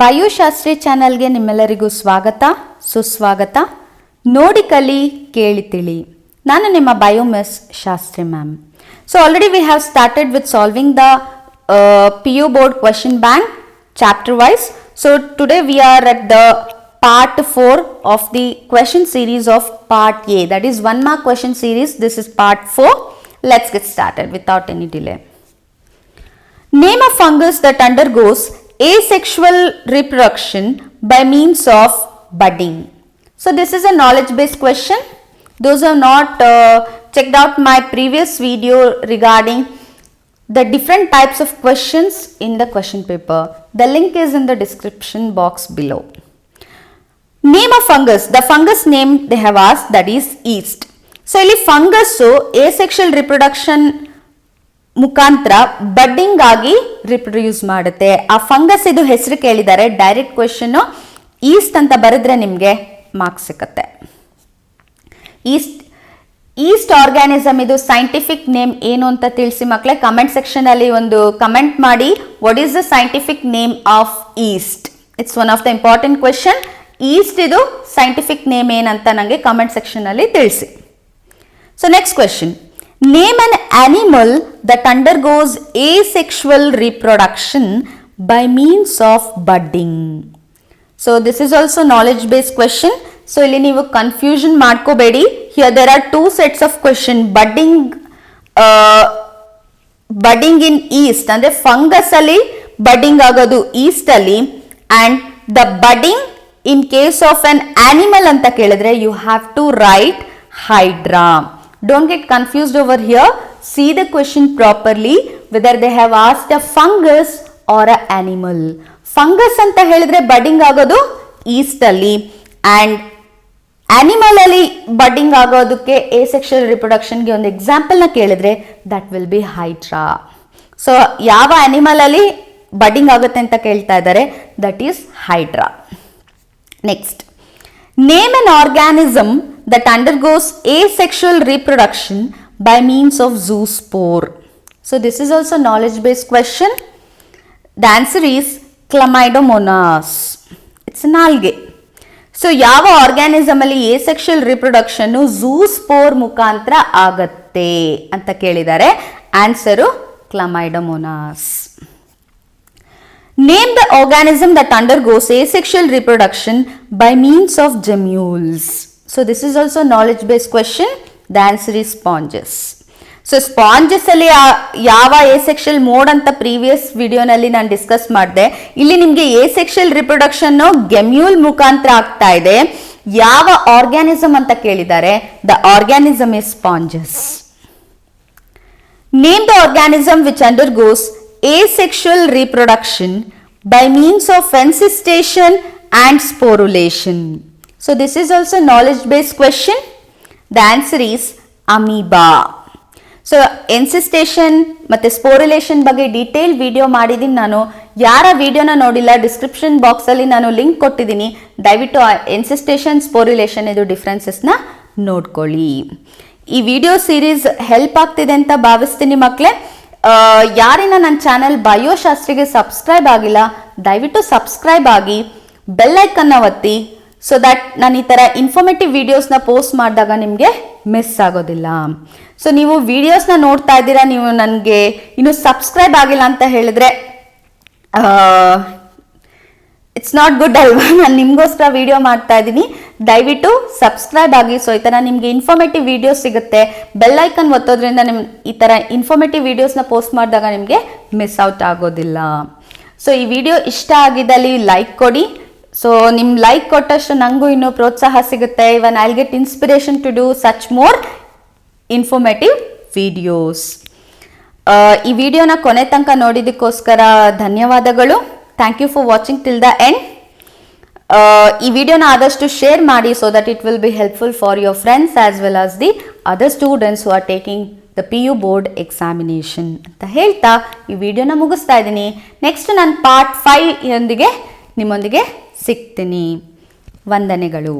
ಬಯೋಶಾಸ್ತ್ರಿ ಚಾನಲ್ಗೆ ನಿಮ್ಮೆಲ್ಲರಿಗೂ ಸ್ವಾಗತ ಸುಸ್ವಾಗತ. ನೋಡಿ ಕಲಿ ಕೇಳಿ ತಿಳಿ. ನಾನು ನಿಮ್ಮ ಬಯೋಮಿಸ್ Shastri ma'am. So already we have started with solving the PU board question bank chapter wise. So today we are at the part 4 of the question series of part A, that is 1 mark question series. This is part 4. Let's get started without any delay. Name a fungus that undergoes asexual reproduction by means of budding. So this is a knowledge based question. Those who have not checked out my previous video regarding the different types of questions in the question paper, the link is in the description box below. Name a fungus. The fungus name they have asked, that is yeast. So ಇಲ್ಲಿ fungus asexual reproduction ಮುಖಾಂತರ budding ಆಗಿ reproduce ಮಾಡುತ್ತೆ. ಆ fungus ಇದು ಹೆಸರು ಕೇಳಿದ್ದಾರೆ, direct question. East ಅಂತ ಬರೆದ್ರೆ ನಿಮಗೆ ಮಾರ್ಕ್ಸ್ ಸಿಕ್ಕತ್ತೆ. ಈಸ್ಟ್ ಆರ್ಗ್ಯಾನಿಸಮ್ ಇದು ಸೈಂಟಿಫಿಕ್ ನೇಮ್ ಏನು ಅಂತ ತಿಳಿಸಿ ಮಕ್ಕಳೇ. ಕಮೆಂಟ್ ಸೆಕ್ಷನ್ ಅಲ್ಲಿ ಒಂದು ಕಮೆಂಟ್ ಮಾಡಿ, what is the scientific name of East. It's one of the important question. East ಇದು ಸೈಂಟಿಫಿಕ್ ನೇಮ್ ಏನಂತ ನನಗೆ ಕಮೆಂಟ್ ಸೆಕ್ಷನ್ ಅಲ್ಲಿ ತಿಳಿಸಿ. So next question. Name an animal that undergoes asexual reproduction by means of budding. So this is also knowledge based question. So ಇಲ್ಲಿ ನೀವು confusion ಮಾಡ್ಕೋಬೇಡಿ. Here there are two sets of question. Budding in yeast ಅಂದ್ರೆ fungus ಅಲ್ಲಿ budding ಆಗೋದು East ಅಲ್ಲಿ, and the budding in case of an animal ಅಂತ ಕೇಳಿದ್ರೆ you have to write hydra. Don't get confused over here. See the question properly, whether they have asked a fungus or a animal. Fungus ಅಂತ ಹೇಳಿದ್ರೆ budding ಆಗೋದು East ಅಲ್ಲಿ, and animal ಅಲ್ಲಿ budding ಆಗೋದಕ್ಕೆ asexual reproduction ಗೆ ಒಂದು example ನ ಕೇಳಿದ್ರೆ that will be hydra. So ಯಾವ ಅನಿಮಲ್ ಅಲ್ಲಿ ಬಡ್ಡಿಂಗ್ ಆಗುತ್ತೆ ಅಂತ ಕೇಳ್ತಾ ಇದ್ದಾರೆ, that is hydra. Next. Name an organism that undergoes asexual reproduction by means of zoospore. So this is also knowledge based question. The answer is Chlamydomonas. It's an algae. So ಯಾವ organism ಅಲ್ಲಿ asexual reproduction zoospore ಮುಖಾಂತರ ಆಗತ್ತೆ ಅಂತ ಕೇಳಿದ್ದಾರೆ. Answer Chlamydomonas. Name the organism that undergoes asexual reproduction by means of Gemmules. So this is also knowledge based question. The answer is sponges. So sponges ಅಲ್ಲಿ ಯಾವ asexual mode ಅಂತ previous ವಿಡಿಯೋನಲ್ಲಿ ನಾನು discuss ಮಾಡಿದೆ. ಇಲ್ಲಿ ನಿಮಗೆ asexual reproduction ಗೆಮ್ಯೂಲ್ ಮುಖಾಂತರ ಆಗ್ತಾ ಇದೆ. ಯಾವ ಆರ್ಗ್ಯಾನಿಸಮ್ ಅಂತ ಕೇಳಿದ್ದಾರೆ, the organism is sponges. Name the organism which undergoes asexual reproduction by means of encystation and sporulation. So this is also knowledge based question. The answer is amoeba. So encystation ಮತ್ತೆ sporulation ಬಗ್ಗೆ detail video ಮಾಡಿದ್ದೀನಿ ನಾನು. ಯಾರ ವಿಡಿಯೋನ ನೋಡಿಲ್ಲ, description box ಅಲ್ಲಿ ನಾನು link ಕೊಟ್ಟಿದ್ದೀನಿ. ದಯವಿಟ್ಟು encystation sporulation ಇದು ಡಿಫ್ರೆನ್ಸಸ್ ನ ನೋಡ್ಕೊಳ್ಳಿ. ಈ ವಿಡಿಯೋ ಸೀರೀಸ್ ಹೆಲ್ಪ್ ಆಗ್ತಿದೆ ಅಂತ ಭಾವಿಸ್ತೀನಿ ಮಕ್ಕಳೇ. ಯಾರಿನ ನನ್ನ ಚಾನೆಲ್ ಬಯೋಶಾಸ್ತ್ರಿಗೆ ಸಬ್ಸ್ಕ್ರೈಬ್ ಆಗಿಲ್ಲ, ದಯವಿಟ್ಟು ಸಬ್ಸ್ಕ್ರೈಬ್ ಆಗಿ ಬೆಲ್ ಐಕನ್ನ ಒತ್ತಿ, ಸೊ ದಟ್ ನಾನು ಈ ಥರ ಇನ್ಫಾರ್ಮೇಟಿವ್ ವಿಡಿಯೋಸ್ನ ಪೋಸ್ಟ್ ಮಾಡಿದಾಗ ನಿಮಗೆ ಮಿಸ್ ಆಗೋದಿಲ್ಲ. ಸೊ ನೀವು ವಿಡಿಯೋಸ್ನ ನೋಡ್ತಾ ಇದ್ದೀರಾ, ನೀವು ನನಗೆ ಇನ್ನೂ ಸಬ್ಸ್ಕ್ರೈಬ್ ಆಗಿಲ್ಲ ಅಂತ ಹೇಳಿದ್ರೆ ಇಟ್ಸ್ ನಾಟ್ ಗುಡ್ ಅಲ್ವಾ. ನಾನು ನಿಮಗೋಸ್ಕರ ವಿಡಿಯೋ ಮಾಡ್ತಾ ಇದ್ದೀನಿ, ದಯವಿಟ್ಟು ಸಬ್ಸ್ಕ್ರೈಬ್ ಆಗಿ. ಸೊ ಈ ಥರ ನಿಮಗೆ ಇನ್ಫಾರ್ಮೇಟಿವ್ ವಿಡಿಯೋಸ್ ಸಿಗುತ್ತೆ. ಬೆಲ್ ಐಕನ್ ಒತ್ತೋದ್ರಿಂದ ಈ ಥರ ಇನ್ಫಾರ್ಮೇಟಿವ್ ವಿಡಿಯೋಸ್ನ ಪೋಸ್ಟ್ ಮಾಡಿದಾಗ ನಿಮಗೆ ಮಿಸ್ ಔಟ್ ಆಗೋದಿಲ್ಲ. ಸೊ ಈ ವಿಡಿಯೋ ಇಷ್ಟ ಆಗಿದ್ದಲ್ಲಿ ಲೈಕ್ ಕೊಡಿ. ಸೊ ನಿಮ್ಮ ಲೈಕ್ ಕೊಟ್ಟಷ್ಟು ನನಗೂ ಇನ್ನೂ ಪ್ರೋತ್ಸಾಹ ಸಿಗುತ್ತೆ. Even I will get inspiration to do such more informative videos. ಈ ವಿಡಿಯೋನ ಕೊನೆ ತನಕ ನೋಡಿದ್ದಕ್ಕೋಸ್ಕರ ಧನ್ಯವಾದಗಳು. Thank you for watching till the end. ಈ ವಿಡಿಯೋನ ಆದಷ್ಟು ಶೇರ್ ಮಾಡಿ, so that it will be helpful for your friends as well as the other students who are taking the PU board examination ಅಂತ ಹೇಳ್ತಾ ಈ ವಿಡಿಯೋನ ಮುಗಿಸ್ತಾ ಇದ್ದೀನಿ. ನೆಕ್ಸ್ಟ್ ನಾನು ಪಾರ್ಟ್ 5 ನಿಮ್ಮೊಂದಿಗೆ ಸಿಗ್ತೀನಿ. ವಂದನೆಗಳು.